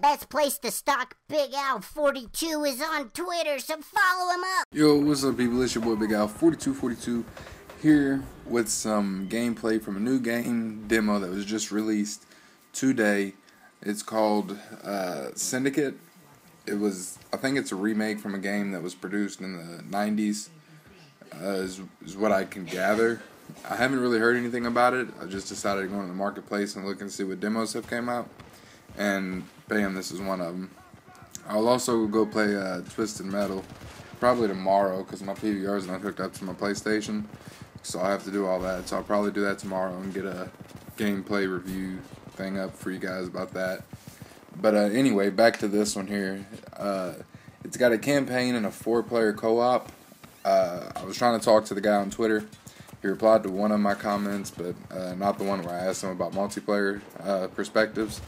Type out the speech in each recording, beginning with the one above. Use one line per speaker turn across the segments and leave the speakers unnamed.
best place to stalk Big Al 42 is on Twitter, so follow him up.
Yo, what's up, people? It's your boy Big Al 4242 here with some gameplay from a new game demo that was just released today. It's called Syndicate. I think it's a remake from a game that was produced in the 90s, is what I can gather. I haven't really heard anything about it. I just decided to go into the marketplace and look and see what demos have came out. And bam, this is one of them. I'll also go play Twisted Metal probably tomorrow because my PVR is not hooked up to my PlayStation. So I have to do all that. So I'll probably do that tomorrow and get a gameplay review thing up for you guys about that. But anyway, back to this one here. It's got a campaign and a 4-player co-op. I was trying to talk to the guy on Twitter. He replied to one of my comments, but not the one where I asked him about multiplayer perspectives.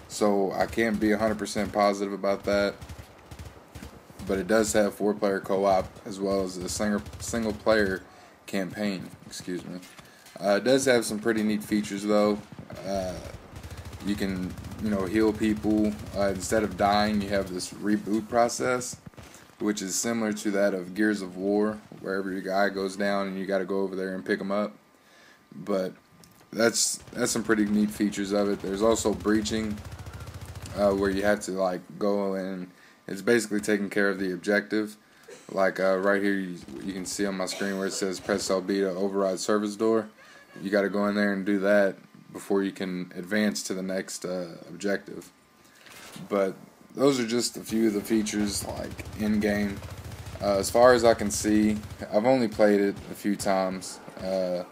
So I can't be 100% positive about that. But it does have 4-player co-op as well as a single-player campaign. Excuse me. It does have some pretty neat features though. You can, heal people. Instead of dying, you have this reboot process, which is similar to that of Gears of War, wherever your guy goes down and you got to go over there and pick him up. But that's some pretty neat features of it. There's also breaching, where you have to go and it's basically taking care of the objective. Right here, you can see on my screen where it says press LB to override service door. You got to go in there and do that before you can advance to the next objective. But those are just a few of the features in game. As far as I can see, I've only played it a few times. To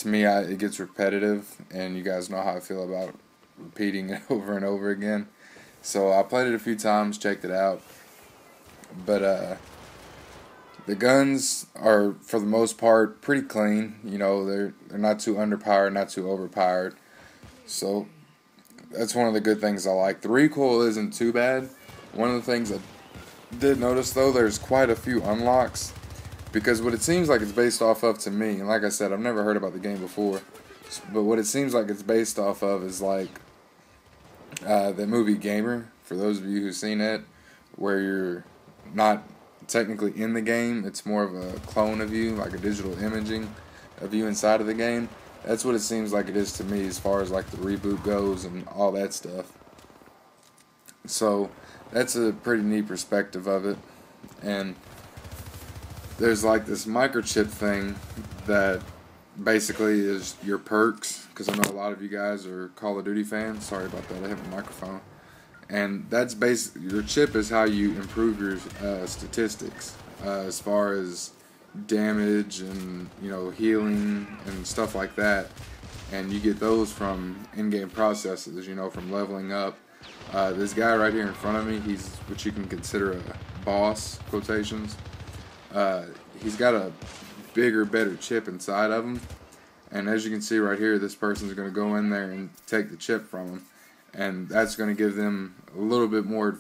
me, it gets repetitive, and you guys know how I feel about repeating it over and over again. So I played it a few times, checked it out. But the guns are, for the most part, pretty clean. They're not too underpowered, not too overpowered. So that's one of the good things I like. The recoil isn't too bad. One of the things I did notice, though, there's quite a few unlocks. Because what it seems like it's based off of to me, and like I said, I've never heard about the game before, but what it seems like it's based off of is the movie Gamer, for those of you who've seen it, where you're not technically in the game, it's more of a clone of you, like a digital imaging of you inside of the game. That's what it seems like it is to me as far as the reboot goes and all that stuff. So that's a pretty neat perspective of it. And there's this microchip thing that basically is your perks, because I know a lot of you guys are Call of Duty fans. Sorry about that, I have a microphone. And that's your chip is how you improve your statistics as far as damage and healing and stuff like that. And you get those from in-game processes, from leveling up. This guy right here in front of me, he's what you can consider a boss, quotations. He's got a bigger, better chip inside of him. And as you can see right here, this person's going to go in there and take the chip from him. And that's going to give them a little bit more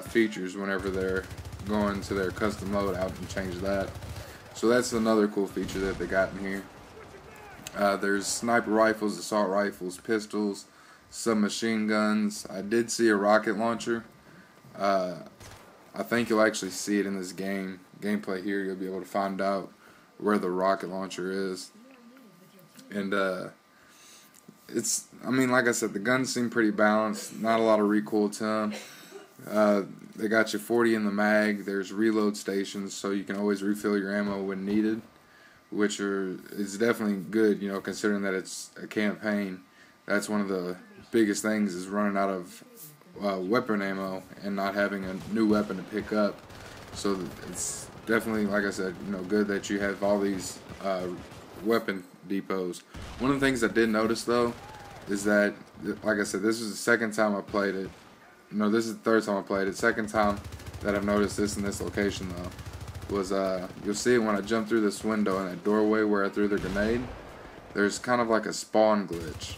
features whenever they're going to their custom loadout and change that. So that's another cool feature that they got in here. There's sniper rifles, assault rifles, pistols, submachine guns. I did see a rocket launcher. I think you'll actually see it in this gameplay here. You'll be able to find out where the rocket launcher is. And like I said, the guns seem pretty balanced. Not a lot of recoil to them. They got you 40 in the mag. There's reload stations, so you can always refill your ammo when needed, which is definitely good, considering that it's a campaign. That's one of the biggest things, is running out of weapon ammo and not having a new weapon to pick up. So it's definitely, like I said, good that you have all these weapon depots. One of the things I did notice though is that, like I said, this is the second time I played it. This is the third time I played it. Second time that I've noticed this in this location though was you'll see it when I jump through this window in that doorway where I threw the grenade. There's kind of like a spawn glitch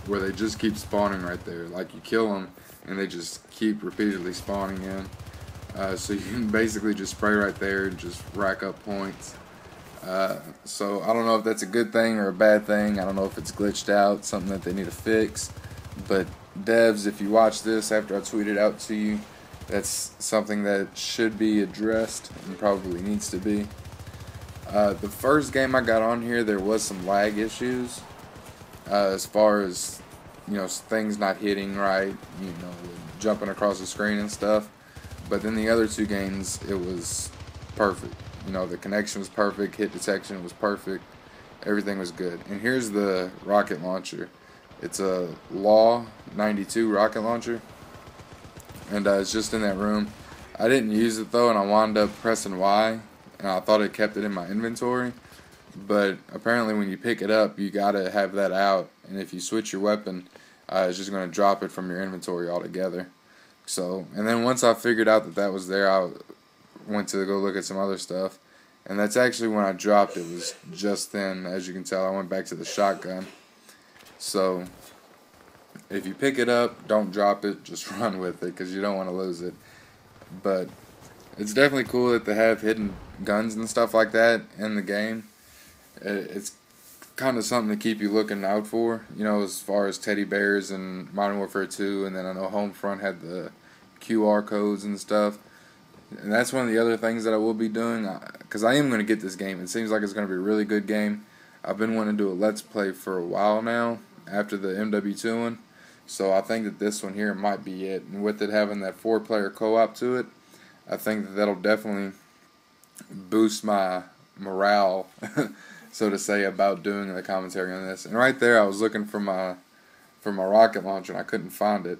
where they just keep spawning right there. You kill them and they just keep repeatedly spawning in. So you can basically just spray right there and just rack up points. So I don't know if that's a good thing or a bad thing. I don't know if it's glitched out, something that they need to fix. But devs, if you watch this after I tweet it out to you, that's something that should be addressed and probably needs to be. The first game I got on here, there was some lag issues as far as, things not hitting right, jumping across the screen and stuff. But then the other two games, it was perfect. The connection was perfect, hit detection was perfect, everything was good. And here's the rocket launcher. It's a Law 92 rocket launcher, and it's just in that room. I didn't use it though, and I wound up pressing Y, and I thought it kept it in my inventory. But apparently when you pick it up, you gotta have that out, and if you switch your weapon, it's just going to drop it from your inventory altogether. So, and then once I figured out that that was there, I went to go look at some other stuff, and that's actually when I dropped it, was just then. As you can tell, I went back to the shotgun. So if you pick it up, don't drop it, just run with it, because you don't want to lose it. But it's definitely cool that they have hidden guns and stuff like that in the game. It's kind of something to keep you looking out for, as far as teddy bears and Modern Warfare 2, and then I know Homefront had the QR codes and stuff. And that's one of the other things that I will be doing, because I am going to get this game. It seems like it's going to be a really good game. I've been wanting to do a Let's Play for a while now, after the MW2 one, so I think that this one here might be it. And with it having that 4-player co-op to it, I think that that'll definitely boost my morale, so to say, about doing the commentary on this. And right there, I was looking for my rocket launcher, and I couldn't find it.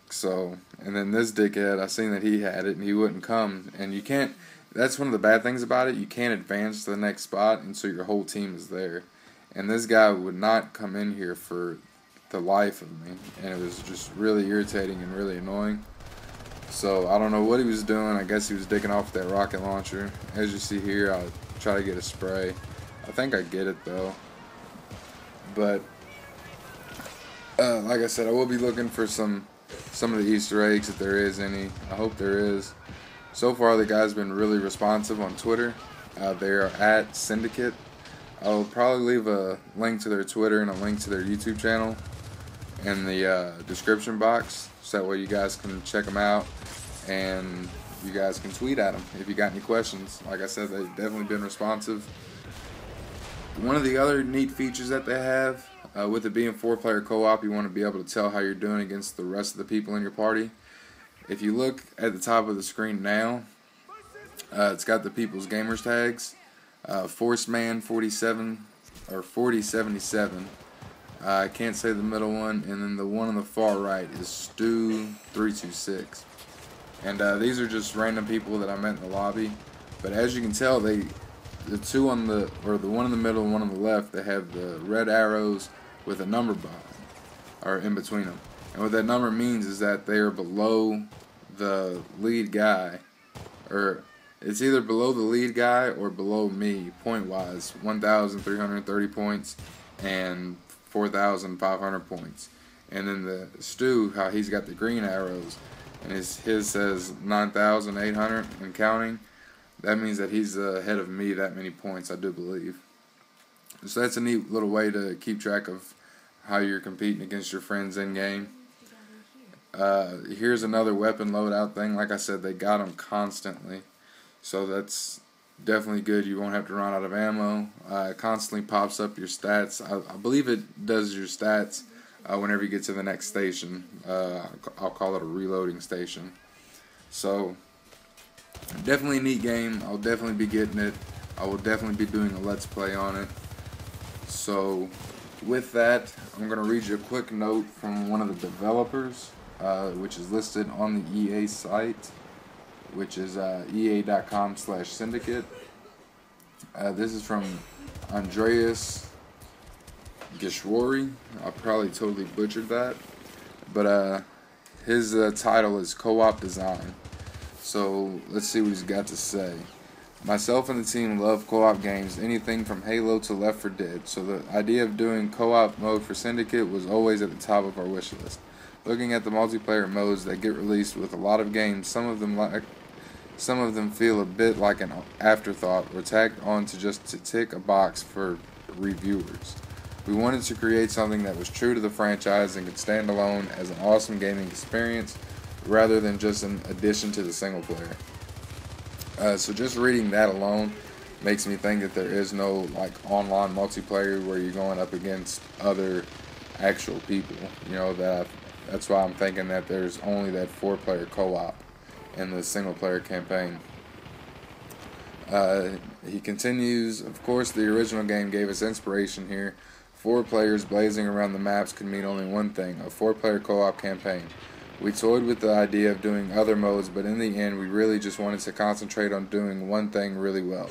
So, and then this dickhead, I seen that he had it, and he wouldn't come. And you can't. That's one of the bad things about it. You can't advance to the next spot until your whole team is there. And this guy would not come in here for the life of me, and it was just really irritating and really annoying. So I don't know what he was doing. I guess he was digging off that rocket launcher. As you see here, I'll try to get a spray. I think I get it though. But like I said, I will be looking for some of the Easter eggs if there is any. I hope there is. So far, the guy's been really responsive on Twitter. They are at Syndicate. I'll probably leave a link to their Twitter and a link to their YouTube channel in the description box, so that way you guys can check them out and you guys can tweet at them if you got any questions. Like I said, they've definitely been responsive. One of the other neat features that they have, with it being 4-player co-op, you want to be able to tell how you're doing against the rest of the people in your party. If you look at the top of the screen now, it's got the people's gamers tags. Forceman 47 or 4077. I can't say the middle one, and then the one on the far right is Stu326. And these are just random people that I met in the lobby. But as you can tell, the two on the one in the middle and one on the left, they have the red arrows with a number behind or in between them. And what that number means is that they are below the lead guy, or it's either below the lead guy or below me, point-wise. 1,330 points and 4,500 points. And then the Stu, how he's got the green arrows, and his says 9,800 and counting. That means that he's ahead of me that many points, I do believe. So that's a neat little way to keep track of how you're competing against your friends in-game. Here's another weapon loadout thing. Like I said, they got them constantly. So that's definitely good. You won't have to run out of ammo. It constantly pops up your stats. I believe it does your stats whenever you get to the next station. I'll call it a reloading station. So definitely a neat game. I'll definitely be getting it. I will definitely be doing a Let's Play on it. So with that, I'm going to read you a quick note from one of the developers, which is listed on the EA site, which is ea.com/syndicate. This is from Andreas Gishwari. I probably totally butchered that, but his title is Co-op Design. So let's see what he's got to say. Myself and the team love co-op games, anything from Halo to Left 4 Dead, so the idea of doing co-op mode for Syndicate was always at the top of our wish list. Looking at the multiplayer modes that get released with a lot of games, some of them feel a bit like an afterthought or tacked on to just to tick a box for reviewers. We wanted to create something that was true to the franchise and could stand alone as an awesome gaming experience rather than just an addition to the single player. So just reading that alone makes me think that there is no like online multiplayer where you're going up against other actual people. That's why I'm thinking that there's only that 4-player co-op in the single player campaign. He continues, of course, the original game gave us inspiration here. 4 players blazing around the maps could mean only one thing, a 4-player co-op campaign. We toyed with the idea of doing other modes, but in the end we really just wanted to concentrate on doing one thing really well.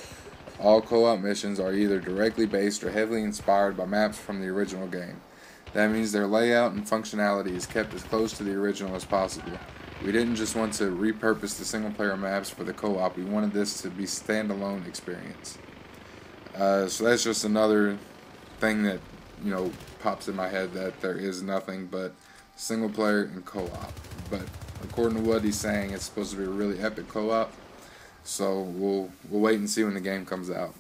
All co-op missions are either directly based or heavily inspired by maps from the original game. That means their layout and functionality is kept as close to the original as possible. We didn't just want to repurpose the single-player maps for the co-op, we wanted this to be a standalone experience. So that's just another thing that, pops in my head, that there is nothing but single player and co-op. But according to what he's saying, it's supposed to be a really epic co-op. So we'll wait and see when the game comes out.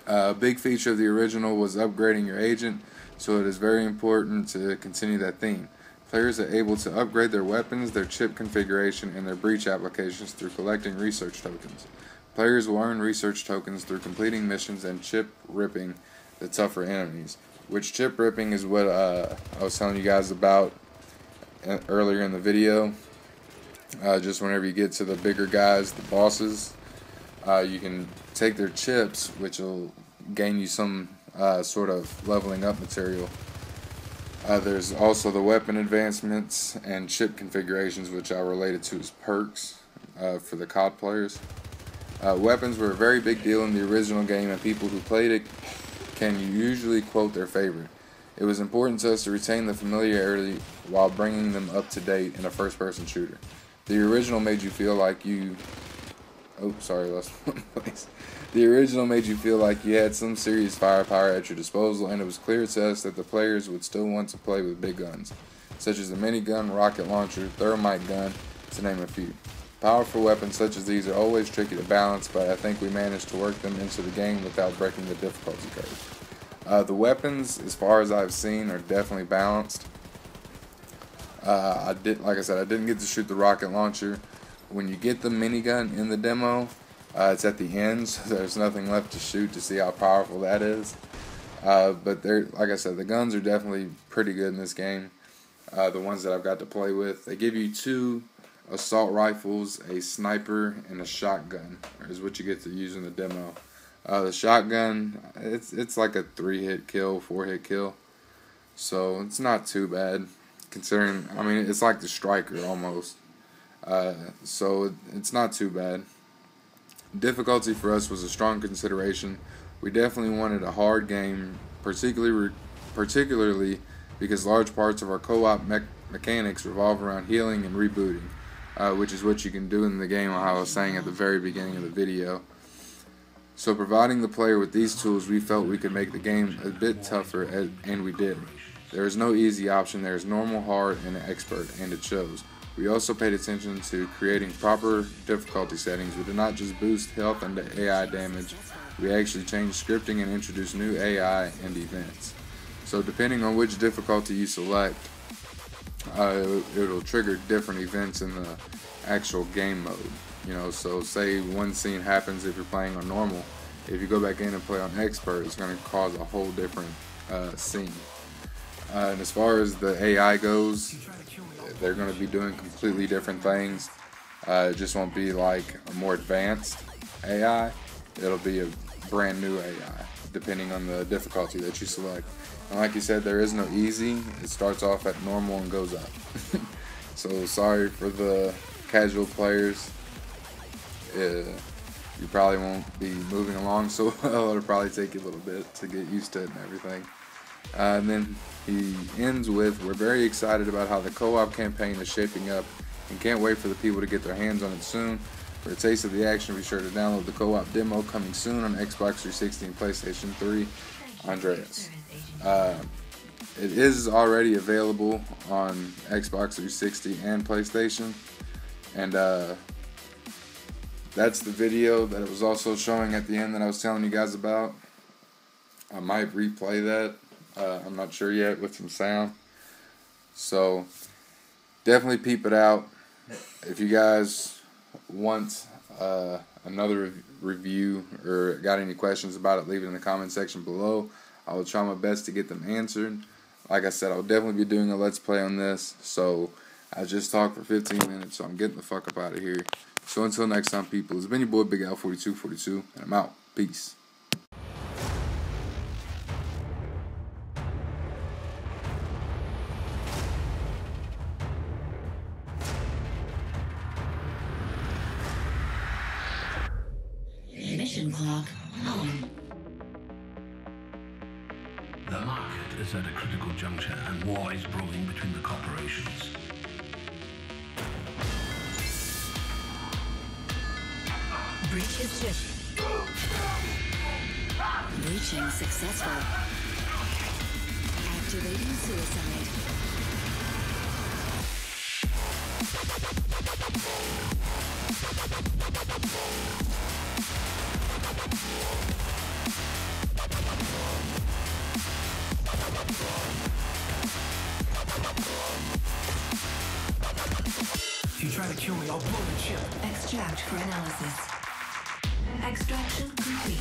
A big feature of the original was upgrading your agent, so it is very important to continue that theme. Players are able to upgrade their weapons, their chip configuration, and their breach applications through collecting research tokens. Players will earn research tokens through completing missions and chip ripping the tougher enemies. Which chip ripping is what I was telling you guys about earlier in the video. Just whenever you get to the bigger guys, the bosses, you can take their chips, which will gain you some sort of leveling up material. There's also the weapon advancements and chip configurations, which I related to as perks for the COD players. Weapons were a very big deal in the original game, and people who played it can usually quote their favorite. It was important to us to retain the familiarity while bringing them up to date in a first-person shooter. The original made you feel like you... Oh, sorry, lost one place. The original made you feel like you had some serious firepower at your disposal, and it was clear to us that the players would still want to play with big guns, such as the minigun, rocket launcher, thermite gun, to name a few. Powerful weapons such as these are always tricky to balance, but I think we managed to work them into the game without breaking the difficulty curve. The weapons, as far as I've seen, are definitely balanced. Like I said, I didn't get to shoot the rocket launcher. When you get the minigun in the demo, it's at the end, so there's nothing left to shoot to see how powerful that is. But like I said, the guns are definitely pretty good in this game. The ones that I've got to play with, they give you 2 assault rifles, a sniper, and a shotgun is what you get to use in the demo. The shotgun, it's like a 3-hit kill, 4-hit kill, so it's not too bad considering. I mean, it's like the striker almost. So it's not too bad. Difficulty for us was a strong consideration. We definitely wanted a hard game, particularly because large parts of our co-op mechanics revolve around healing and rebooting, which is what you can do in the game, how I was saying at the very beginning of the video. So providing the player with these tools, we felt we could make the game a bit tougher, and we did. There is no easy option. There is normal, hard, and expert, and it shows. We also paid attention to creating proper difficulty settings. We did not just boost health and AI damage. We actually changed scripting and introduced new AI and events. So depending on which difficulty you select, it'll trigger different events in the actual game mode. So say one scene happens if you're playing on normal. If you go back in and play on expert, it's going to cause a whole different scene. And as far as the AI goes, they're going to be doing completely different things. It just won't be like a more advanced AI. It'll be a brand new AI, depending on the difficulty that you select. And like you said, there is no easy. It starts off at normal and goes up. So sorry for the casual players. You probably won't be moving along so well. It'll probably take you a little bit to get used to it and everything. And then he ends with, we're very excited about how the co-op campaign is shaping up and can't wait for the people to get their hands on it soon. For a taste of the action, be sure to download the co-op demo coming soon on Xbox 360 and PlayStation 3. Andreas. It is already available on Xbox 360 and PlayStation. And that's the video that it was also showing at the end that I was telling you guys about. I might replay that I'm not sure yet with some sound. So definitely peep it out. If you guys want another review or got any questions about it, leave it in the comment section below. I will try my best to get them answered. Like I said, I'll definitely be doing a Let's Play on this. So I just talked for 15 minutes, so I'm getting the fuck up out of here. So until next time, people, it's been your boy Big Al 4242, and I'm out. Peace.
Mission clock on.
The market is at a critical juncture and war is brewing between the corporations.
Breach is shipped. Breaching successful. Activating suicide.
If you try to kill me, I'll blow the chip.
Extract for analysis. Extraction complete.